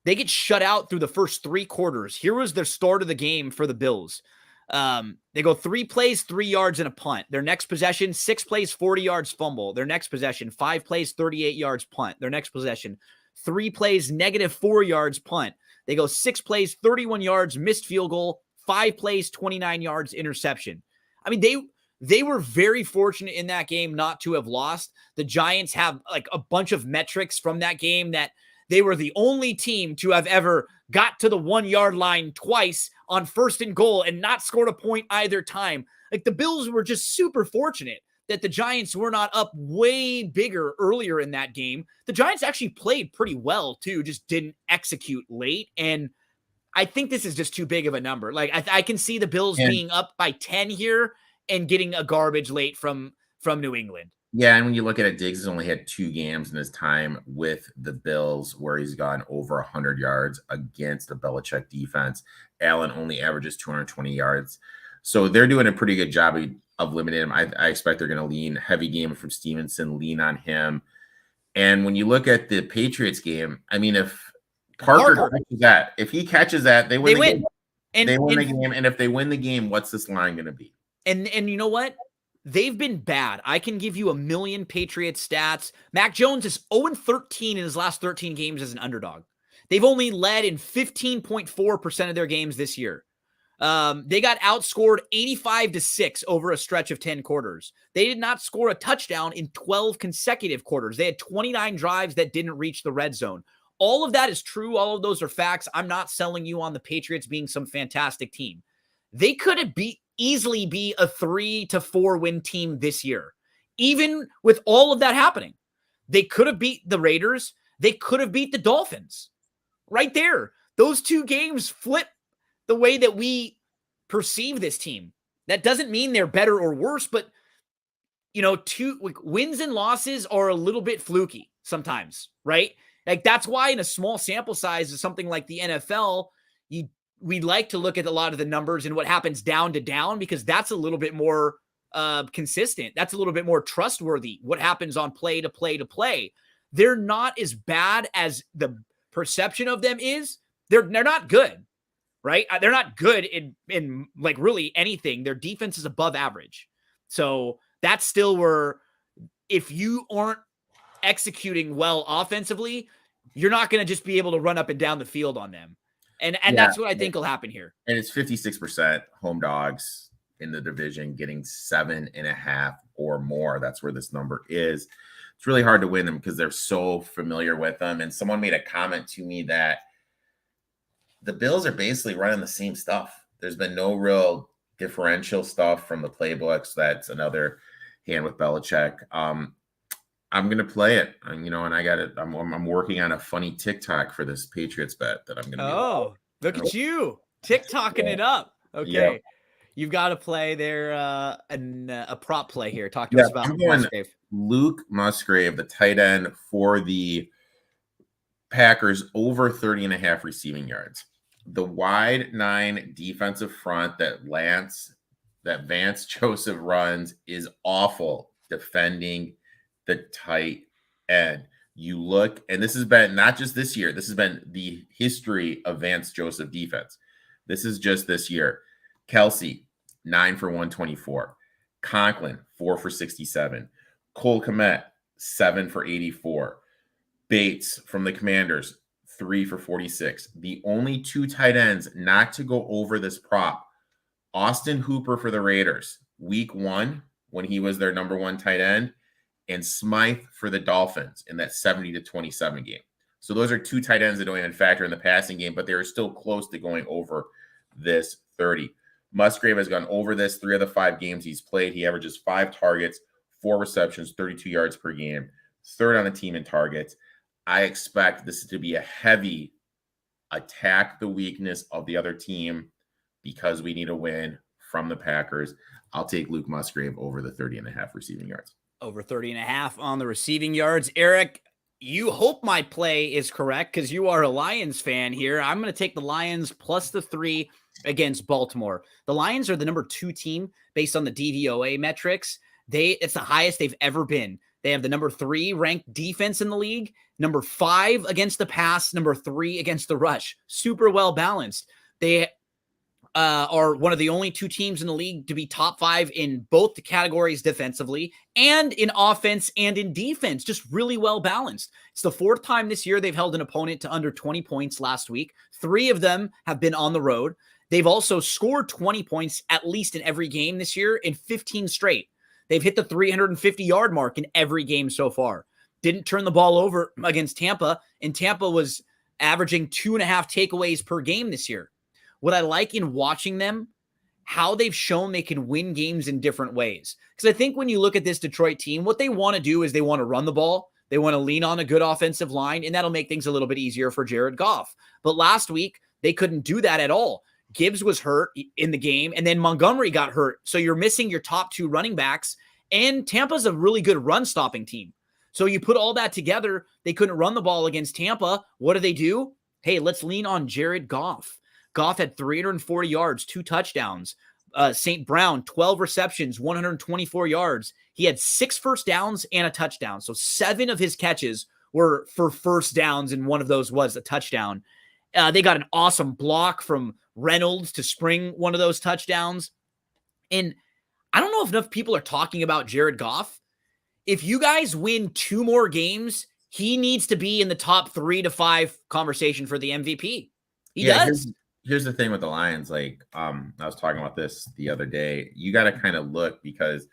They get shut out through the first 3 quarters. Here was their start of the game for the Bills. They go 3 plays, 3 yards, and a punt. Their next possession, 6 plays, 40 yards, fumble. Their next possession, 5 plays, 38 yards, punt. Their next possession, 3 plays, -4 yards, punt. They go 6 plays, 31 yards, missed field goal, 5 plays, 29 yards, interception. I mean, they were very fortunate in that game not to have lost. The Giants have like a bunch of metrics from that game that they were the only team to have ever got to the 1-yard line twice on 1st and goal and not scored a point either time. Like, the Bills were just super fortunate that the Giants were not up way bigger earlier in that game. The Giants actually played pretty well too, just didn't execute late. And I think this is just too big of a number. Like, I can see the Bills being up by 10 here and getting a garbage late from New England. Yeah, and when you look at it, Diggs has only had 2 games in his time with the Bills where he's gone over 100 yards against the Belichick defense. Allen only averages 220 yards. So they're doing a pretty good job of limiting him. I expect they're going to lean heavy game from Stevenson, lean on him. And when you look at the Patriots game, I mean, if Parker catches that, if he catches that, they win the game. They win the game. And if they win the game, what's this line going to be? And you know what? They've been bad. I can give you a million Patriots stats. Mac Jones is 0-13 in his last 13 games as an underdog. They've only led in 15.4% of their games this year. They got outscored 85-6 over a stretch of 10 quarters. They did not score a touchdown in 12 consecutive quarters. They had 29 drives that didn't reach the red zone. All of that is true. All of those are facts. I'm not selling you on the Patriots being some fantastic team. They could have easily be a 3-4 win team this year. Even with all of that happening, they could have beat the Raiders. They could have beat the Dolphins right there. Those 2 games flip the way that we perceive this team. That doesn't mean they're better or worse, but 2 wins and losses are a little bit fluky sometimes, right? Like, that's why in a small sample size of something like the NFL, we like to look at a lot of the numbers and what happens down to down, because that's a little bit more consistent. That's a little bit more trustworthy. What happens on play to play to play. They're not as bad as the perception of them is. They're not good, right? They're not good in like really anything. Their defense is above average. So that's still where, if you aren't executing well offensively, you're not going to just be able to run up and down the field on them. And that's what I think will happen here. And it's 56% home dogs in the division, getting 7.5 or more. That's where this number is. It's really hard to win them because they're so familiar with them. And someone made a comment to me that the Bills are basically running the same stuff. There's been no real differential stuff from the playbooks. That's another hand with Belichick. I'm going to play it, and I got it. I'm working on a funny TikTok for this Patriots bet that I'm going to. Oh, look at you TikToking it up. Okay. Yeah. You've got to play there a prop play here. Talk to us about Musgrave. Luke Musgrave, the tight end for the Packers, over 30.5 receiving yards. The wide 9 defensive front that Vance Joseph runs is awful defending the tight end. You look, and this has been not just this year, this has been the history of Vance Joseph defense. This is just this year. Kelsey, 9 for 124. Conklin, 4 for 67. Cole Kmet, 7 for 84. Bates from the Commanders, 3 for 46. The only 2 tight ends not to go over this prop, Austin Hooper for the Raiders, week 1, when he was their number 1 tight end, and Smythe for the Dolphins in that 70-27 game. So those are 2 tight ends that don't even factor in the passing game, but they are still close to going over this 30. Musgrave has gone over this 3 of the 5 games he's played. He averages 5 targets, 4 receptions, 32 yards per game, 3rd on the team in targets. I expect this to be a heavy attack the weakness of the other team because we need a win from the Packers. I'll take Luke Musgrave over the 30.5 receiving yards. Over 30.5 on the receiving yards. Eric, you hope my play is correct because you are a Lions fan here. I'm going to take the Lions plus the 3 against Baltimore. The Lions are the number 2 team based on the DVOA metrics. It's the highest they've ever been. They have the number 3 ranked defense in the league, number 5 against the pass, number 3 against the rush. Super well balanced. They are one of the only 2 teams in the league to be top 5 in both the categories defensively and in offense and in defense. Just really well balanced. It's the 4th time this year they've held an opponent to under 20 points last week. 3 of them have been on the road. They've also scored 20 points at least in every game this year in 15 straight. They've hit the 350-yard mark in every game so far. Didn't turn the ball over against Tampa, and Tampa was averaging 2.5 takeaways per game this year. What I like in watching them, how they've shown they can win games in different ways. Because I think when you look at this Detroit team, what they want to do is they want to run the ball. They want to lean on a good offensive line, and that'll make things a little bit easier for Jared Goff. But last week, they couldn't do that at all. Gibbs was hurt in the game, and then Montgomery got hurt. So you're missing your top 2 running backs, and Tampa's a really good run-stopping team. So you put all that together, they couldn't run the ball against Tampa. What do? Hey, let's lean on Jared Goff. Goff had 340 yards, 2 touchdowns. St. Brown, 12 receptions, 124 yards. He had 6 first downs and a touchdown. So 7 of his catches were for first downs, and one of those was a touchdown. They got an awesome block from Reynolds to spring one of those touchdowns. And I don't know if enough people are talking about Jared Goff. If you guys win 2 more games, he needs to be in the top 3 to 5 conversation for the MVP. He does. Here's the thing with the Lions. Like, I was talking about this the other day. You got to kind of look, because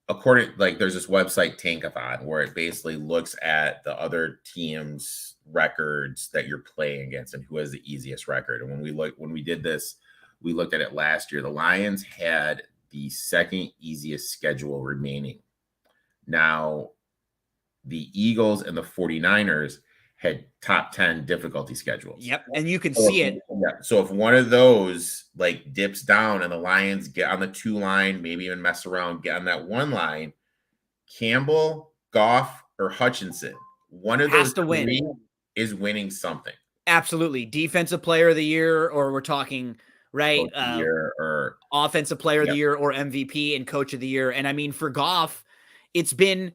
there's this website Tankathon where it basically looks at the other teams' records that you're playing against and who has the easiest record. And when we did this, we looked at it last year. The Lions had the 2nd easiest schedule remaining. Now, the Eagles and the 49ers had top 10 difficulty schedules. Yep. And you can see it. Yeah. So if one of those like dips down and the Lions get on the 2 line, maybe even mess around, get on that 1 line, Campbell, Goff, or Hutchinson, one of those has to win. Is winning something. Absolutely. Defensive player of the year, or we're talking, right? Or offensive player of the year, or MVP and coach of the year. And I mean, for Goff, it's been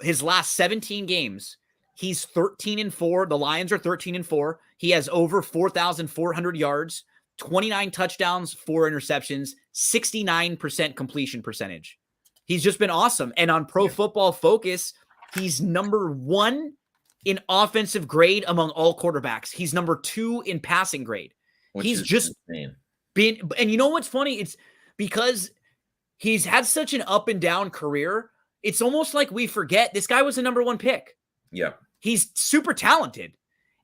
his last 17 games. He's 13-4. The Lions are 13-4. He has over 4,400 yards, 29 touchdowns, 4 interceptions, 69% completion percentage. He's just been awesome. And on Pro Football Focus, he's number 1 in offensive grade among all quarterbacks. He's number 2 in passing grade. He's just been, and you know what's funny? It's because he's had such an up and down career. It's almost like we forget this guy was a number 1 pick. Yep. He's super talented.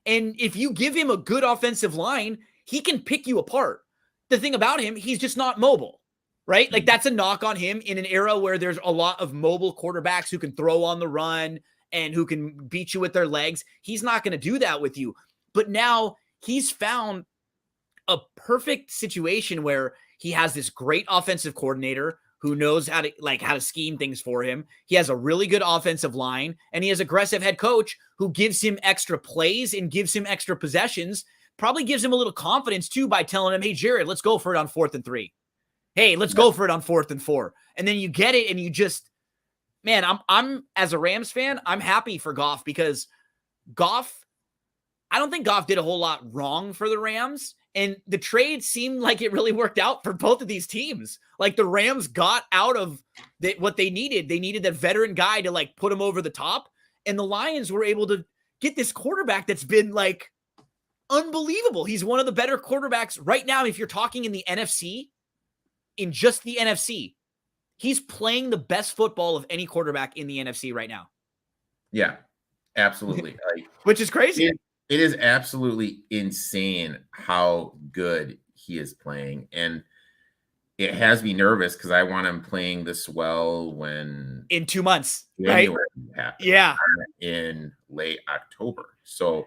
And if you give him a good offensive line, he can pick you apart. The thing about him, he's just not mobile, right? Like, that's a knock on him in an era where there's a lot of mobile quarterbacks who can throw on the run and who can beat you with their legs. He's not going to do that with you. But now he's found a perfect situation where he has this great offensive coordinator who knows how to scheme things for him. He has a really good offensive line, and he has aggressive head coach who gives him extra plays and gives him extra possessions, probably gives him a little confidence too by telling him, hey, Jared, let's go for it on 4th and 3. Hey, let's go for it on 4th and 4. And then you get it, and you just, man, I'm as a Rams fan, I'm happy for Goff, because I don't think Goff did a whole lot wrong for the Rams. And the trade seemed like it really worked out for both of these teams. Like, the Rams got out of what they needed. They needed that veteran guy to like put them over the top. And the Lions were able to get this quarterback that's been like unbelievable. He's one of the better quarterbacks right now. If you're talking in the NFC, in just the NFC, he's playing the best football of any quarterback in the NFC right now. Yeah, absolutely. Which is crazy. It is absolutely insane how good he is playing. And it has me nervous because I want him playing this well when in 2 months, January right? happens, yeah, in late October. So,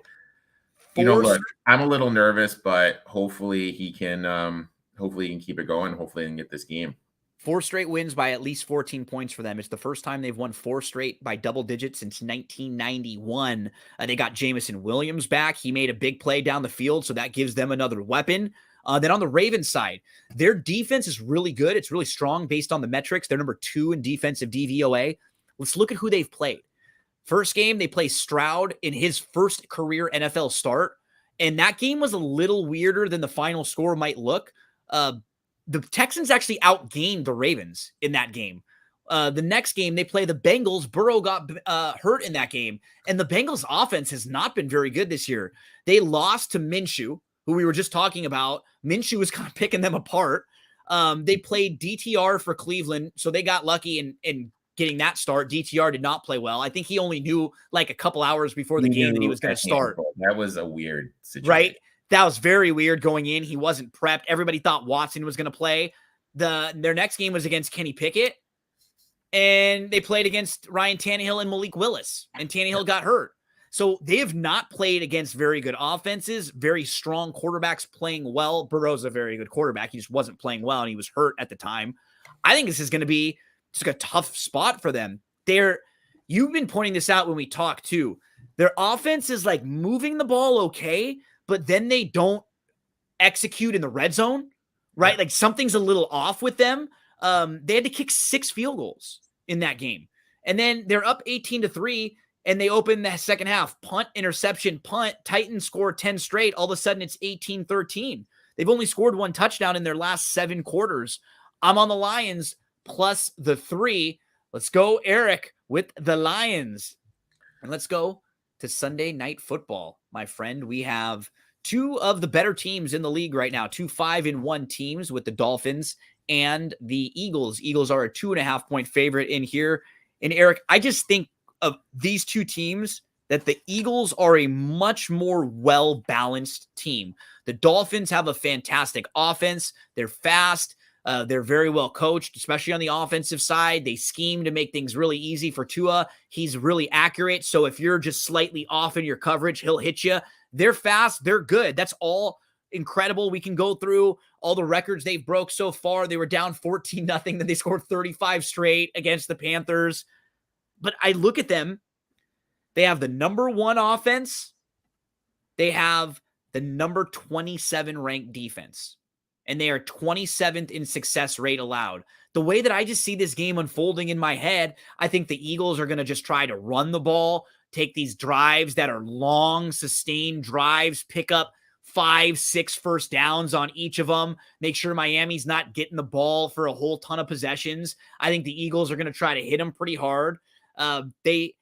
look, I'm a little nervous, but hopefully he can keep it going. Hopefully he can get this game. 4 straight wins by at least 14 points for them. It's the first time they've won 4 straight by double digits since 1991. They got Jameson Williams back. He made a big play down the field, so that gives them another weapon. Then on the Ravens side, their defense is really good. It's really strong based on the metrics. They're number 2 in defensive DVOA. Let's look at who they've played. First game, they play Stroud in his first career NFL start. And that game was a little weirder than the final score might look. The Texans actually outgained the Ravens in that game. The next game, they play the Bengals. Burrow got hurt in that game. And the Bengals offense has not been very good this year. They lost to Minshew, who we were just talking about. Minshew was kind of picking them apart. They played DTR for Cleveland, so they got lucky in getting that start. DTR did not play well. I think he only knew like a couple hours before the game that he was going to start. That was a weird situation. Right? That was very weird going in. He wasn't prepped. Everybody thought Watson was going to play. Their next game was against Kenny Pickett, and they played against Ryan Tannehill and Malik Willis, and Tannehill got hurt. So they have not played against very good offenses, very strong quarterbacks playing well. Burrow's a very good quarterback. He just wasn't playing well, and he was hurt at the time. I think this is going to be just a tough spot for them. You've been pointing this out when we talk too. Their offense is like moving the ball okay, but then they don't execute in the red zone, right? Like something's a little off with them. They had to kick 6 field goals in that game. And then they're up 18-3, and they open the second half. Punt, interception, punt. Titans score 10 straight. All of a sudden, it's 18-13. They've only scored 1 touchdown in their last 7 quarters. I'm on the Lions plus the 3. Let's go, Eric, with the Lions. And let's go to Sunday Night Football, my friend. We have 2 of the better teams in the league right now, 2 5-1 teams with the Dolphins and the Eagles. Eagles are a 2.5-point favorite in here. And Eric, I just think of these 2 teams that the Eagles are a much more well-balanced team. The Dolphins have a fantastic offense. They're fast. They're very well coached, especially on the offensive side. They scheme to make things really easy for Tua. He's really accurate. So if you're just slightly off in your coverage, he'll hit you. They're fast. They're good. That's all incredible. We can go through all the records they've broke so far. They were down 14-0. Then they scored 35 straight against the Panthers. But I look at them. They have the number 1 offense. They have the number 27 ranked defense. And they are 27th in success rate allowed. The way that I just see this game unfolding in my head, I think the Eagles are going to just try to run the ball, take these drives that are long, sustained drives, pick up 5-6 first downs on each of them, make sure Miami's not getting the ball for a whole ton of possessions. I think the Eagles are going to try to hit them pretty hard. They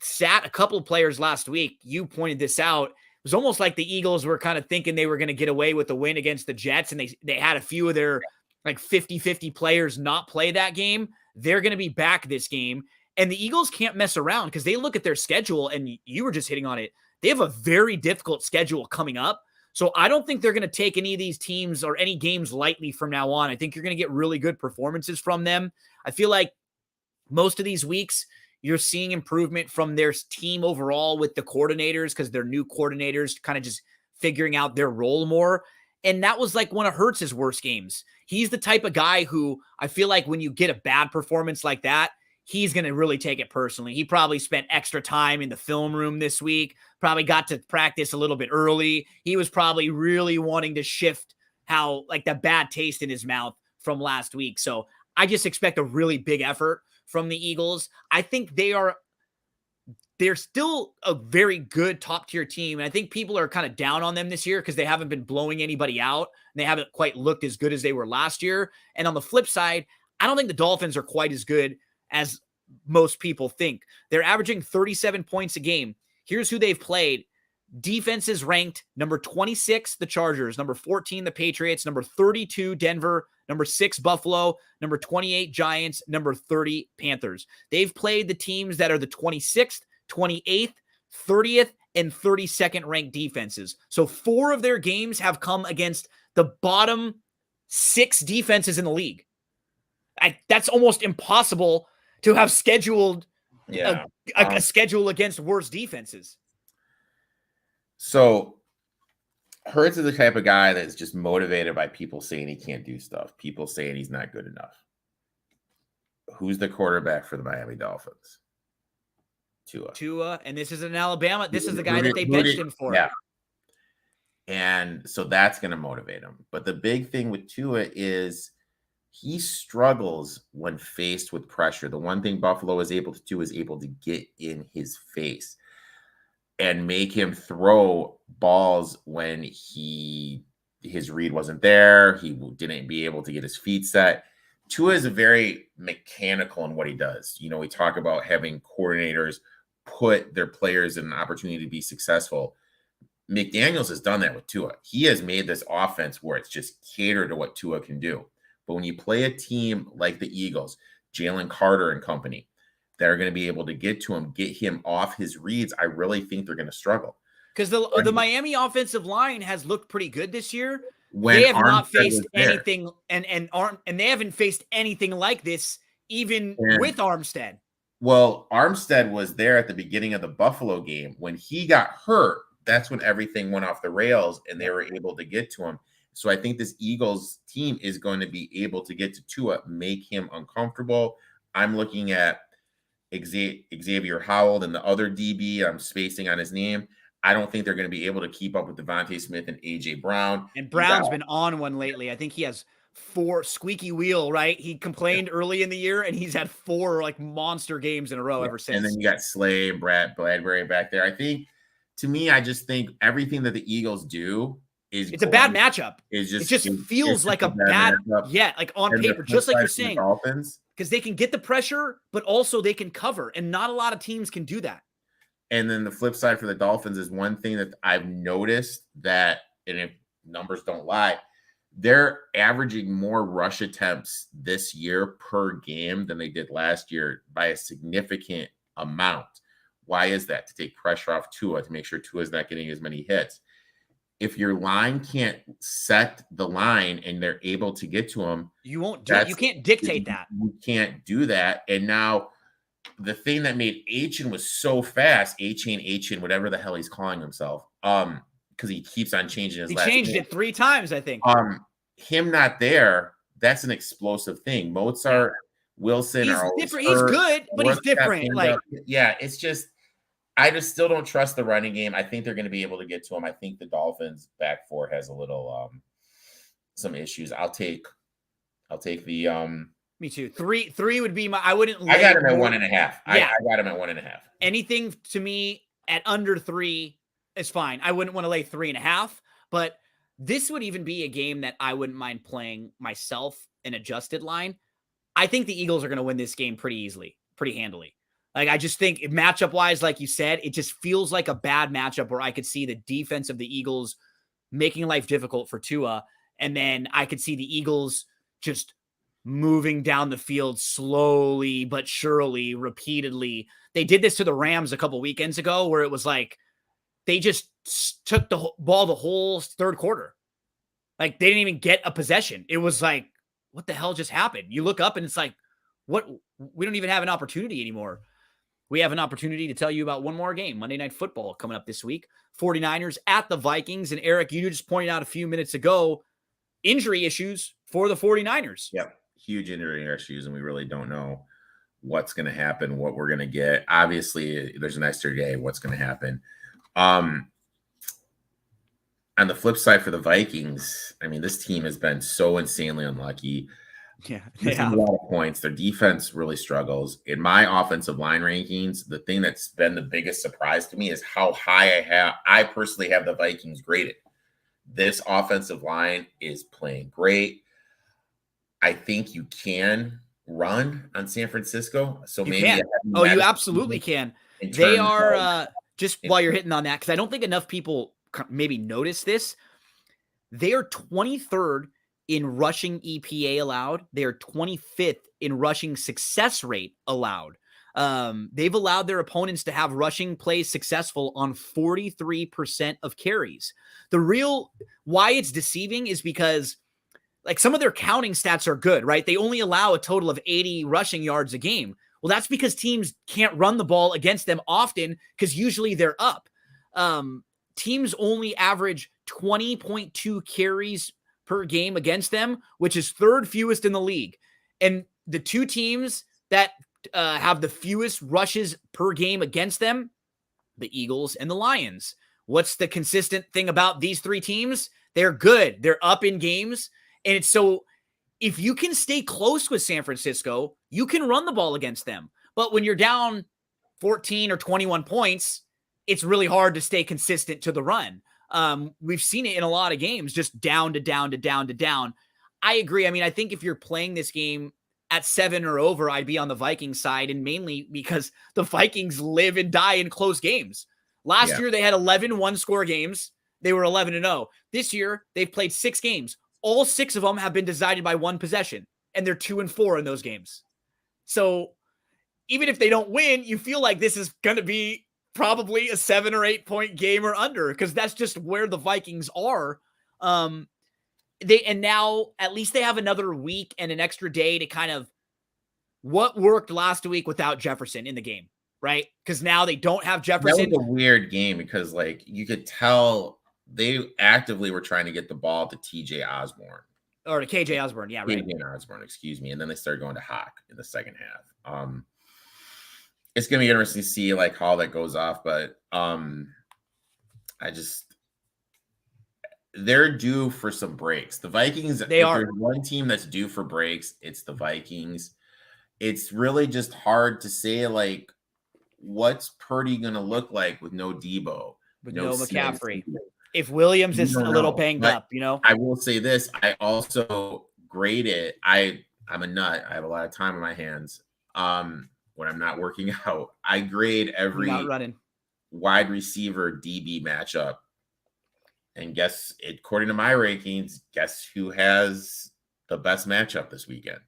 sat a couple of players last week. You pointed this out. It was almost like the Eagles were kind of thinking they were going to get away with the win against the Jets, and they had a few of their like 50-50 players not play that game. They're going to be back this game, and the Eagles can't mess around because they look at their schedule, and you were just hitting on it. They have a very difficult schedule coming up, so I don't think they're going to take any of these teams or any games lightly from now on. I think you're going to get really good performances from them. I feel like most of these weeks, you're seeing improvement from their team overall with the coordinators because they're new coordinators kind of just figuring out their role more. And that was like one of Hurts's worst games. He's the type of guy who I feel like when you get a bad performance like that, he's going to really take it personally. He probably spent extra time in the film room this week, probably got to practice a little bit early. He was probably really wanting to shift how like that bad taste in his mouth from last week. So I just expect a really big effort from the Eagles. I think they're still a very good top tier team. And I think people are kind of down on them this year because they haven't been blowing anybody out and they haven't quite looked as good as they were last year. And on the flip side, I don't think the Dolphins are quite as good as most people think. They're averaging 37 points a game. Here's who they've played. Defenses ranked number 26, the Chargers, number 14, the Patriots, number 32, Denver, number 6, Buffalo, number 28, Giants, number 30, Panthers. They've played the teams that are the 26th, 28th, 30th, and 32nd ranked defenses. So 4 of their games have come against the bottom 6 defenses in the league. That's almost impossible to have scheduled a schedule against worse defenses. So Hurts is the type of guy that's just motivated by people saying he can't do stuff, people saying he's not good enough. Who's the quarterback for the Miami Dolphins? Tua, and this is in Alabama. This is the guy that they benched him for. Yeah. And so that's going to motivate him. But the big thing with Tua is he struggles when faced with pressure. The one thing Buffalo is able to do is able to get in his face and make him throw balls when his read wasn't there. He didn't be able to get his feet set. Tua is a very mechanical in what he does. You know, we talk about having coordinators put their players in an opportunity to be successful. McDaniels has done that with Tua. He has made this offense where it's just catered to what Tua can do. But when you play a team like the Eagles, Jalen Carter and company, that are going to be able to get to him, get him off his reads, I really think they're going to struggle. Because the Miami offensive line has looked pretty good this year. When they have Armstead not faced was there. anything, and they haven't faced anything like this even with Armstead. Well, Armstead was there at the beginning of the Buffalo game. When he got hurt, that's when everything went off the rails and they were able to get to him. So I think this Eagles team is going to be able to get to Tua, make him uncomfortable. I'm looking at Xavier Howell and the other DB. I'm spacing on his name. I don't think they're going to be able to keep up with Devontae Smith and A.J. Brown. And Brown's been on one lately. I think he has 4 squeaky wheel, right? He complained early in the year, and he's had 4 like monster games in a row ever since. And then you got Slay and Bradbury back there. I think, to me, I just think everything that the Eagles do is a bad matchup. It just feels like a bad matchup. Like on paper, just like you're saying. Dolphins, because they can get the pressure, but also they can cover, and not a lot of teams can do that. And then the flip side for the Dolphins is one thing that I've noticed that, and if numbers don't lie, they're averaging more rush attempts this year per game than they did last year by a significant amount. Why is that? To take pressure off Tua, to make sure Tua is not getting as many hits. If your line can't set the line and they're able to get to him, you won't do it. You can't dictate that. You can't do that. And now the thing that made Achane was so fast, Achane, whatever the hell he's calling himself, because he keeps on changing his last name. He changed it 3 times, I think. Him not there, that's an explosive thing. Mozart, Wilson he's are different. He's good, but he's different. Like, yeah, it's just, I just still don't trust the running game. I think they're going to be able to get to him. I think the Dolphins back 4 has a little some issues. I'll take the me too. 3 would be my. I wouldn't. I got him at 1.5. Yeah. I got him at 1.5. Anything to me at under 3 is fine. I wouldn't want to lay 3.5, but this would even be a game that I wouldn't mind playing myself an adjusted line. I think the Eagles are going to win this game pretty easily, pretty handily. Like, I just think matchup wise, like you said, it just feels like a bad matchup where I could see the defense of the Eagles making life difficult for Tua. And then I could see the Eagles just moving down the field slowly, but surely, repeatedly. They did this to the Rams a couple weekends ago where it was like, they just took the ball the whole third quarter. Like, they didn't even get a possession. It was like, what the hell just happened? You look up and it's like, what? We don't even have an opportunity anymore. We have an opportunity to tell you about one more game, Monday Night Football, coming up this week. 49ers at the Vikings. And Eric, you just pointed out a few minutes ago, injury issues for the 49ers. Yep, huge injury issues, and we really don't know what's going to happen, what we're going to get. Obviously, there's an extra day, what's going to happen. On the flip side for the Vikings, I mean, this team has been so insanely unlucky. Yeah, they have a lot of points. Their defense really struggles. In my offensive line rankings, the thing that's been the biggest surprise to me is how high I personally have the Vikings graded. This offensive line is playing great. I think you can run on San Francisco. So you maybe can. You absolutely can. They are just while you're hitting on that, because I don't think enough people maybe notice this. They are 23rd in rushing EPA allowed. They are 25th in rushing success rate allowed. They've allowed their opponents to have rushing plays successful on 43% of carries. The real why it's deceiving is because, like, some of their counting stats are good, right? They only allow a total of 80 rushing yards a game. Well, that's because teams can't run the ball against them often because usually they're up. Teams only average 20.2 carries per game against them, which is 3rd fewest in the league. And the 2 teams that have the fewest rushes per game against them, the Eagles and the Lions. What's the consistent thing about these 3 teams? They're good. They're up in games. And it's so if you can stay close with San Francisco, you can run the ball against them. But when you're down 14 or 21 points, it's really hard to stay consistent to the run. We've seen it in a lot of games, just down to down to down to down. I agree. I mean, I think if you're playing this game at 7 or over, I'd be on the Vikings side, and mainly because the Vikings live and die in close games. Last year, they had 11 one-score games. They were 11-0. This year, they've played 6 games. All 6 of them have been decided by one possession, and they're 2-4 in those games. So even if they don't win, you feel like this is going to be probably a 7 or 8 point game or under, because that's just where the Vikings are. And now at least they have another week and an extra day to kind of what worked last week without Jefferson in the game, right? Because now they don't have Jefferson. That was a weird game because, like, you could tell they actively were trying to get the ball to TJ Osborne. Or to KJ Osborne, yeah, right. KJ Osborne, excuse me. And then they started going to Hawk in the second half. It's gonna be interesting to see like how that goes off, but they're due for some breaks. The Vikings, they are. There's one team that's due for breaks, it's the Vikings. It's really just hard to say like what's Purdy gonna look like with no Debo, with no McCaffrey. If Williams is a little banged up, you know. I will say this: I also grade it. I'm a nut. I have a lot of time on my hands. When I'm not working out, I grade every wide receiver DB matchup. And guess, according to my rankings, guess who has the best matchup this weekend?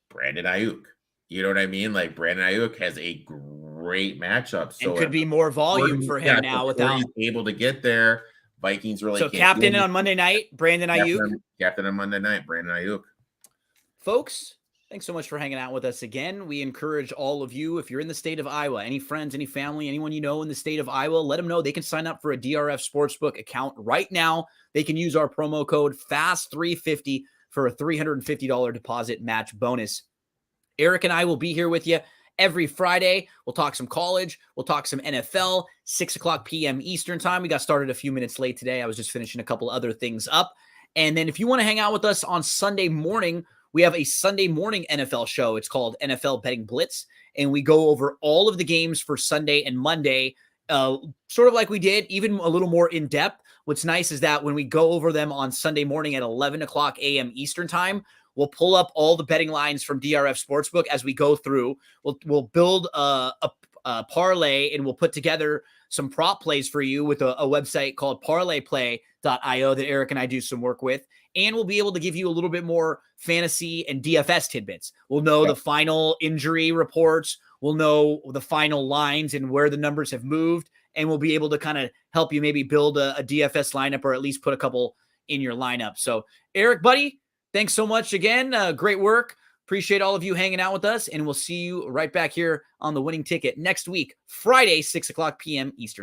Brandon Ayuk. You know what I mean? Like Brandon Ayuk has a great matchup. So it could be more volume for him now without he's able to get there. Vikings really so captain on Monday night, Brandon Ayuk. Captain on Monday night, Brandon Ayuk. Folks, thanks so much for hanging out with us again. We encourage all of you, if you're in the state of Iowa, any friends, any family, anyone you know in the state of Iowa, let them know they can sign up for a DRF Sportsbook account right now. They can use our promo code FAST350 for a $350 deposit match bonus. Eric and I will be here with you every Friday. We'll talk some college. We'll talk some NFL, 6 o'clock p.m. Eastern time. We got started a few minutes late today. I was just finishing a couple other things up. And then if you want to hang out with us on Sunday morning, we have a Sunday morning NFL show. It's called NFL Betting Blitz. And we go over all of the games for Sunday and Monday, sort of like we did, even a little more in depth. What's nice is that when we go over them on Sunday morning at 11 o'clock a.m. Eastern time, we'll pull up all the betting lines from DRF Sportsbook as we go through. We'll build a parlay, and we'll put together some prop plays for you with a website called parlayplay.io that Eric and I do some work with. And we'll be able to give you a little bit more fantasy and DFS tidbits. We'll know the final injury reports. We'll know the final lines and where the numbers have moved. And we'll be able to kind of help you maybe build a DFS lineup, or at least put a couple in your lineup. So Eric, buddy, thanks so much again. Great work. Appreciate all of you hanging out with us. And we'll see you right back here on The Winning Ticket next week, Friday, 6 o'clock p.m. Eastern.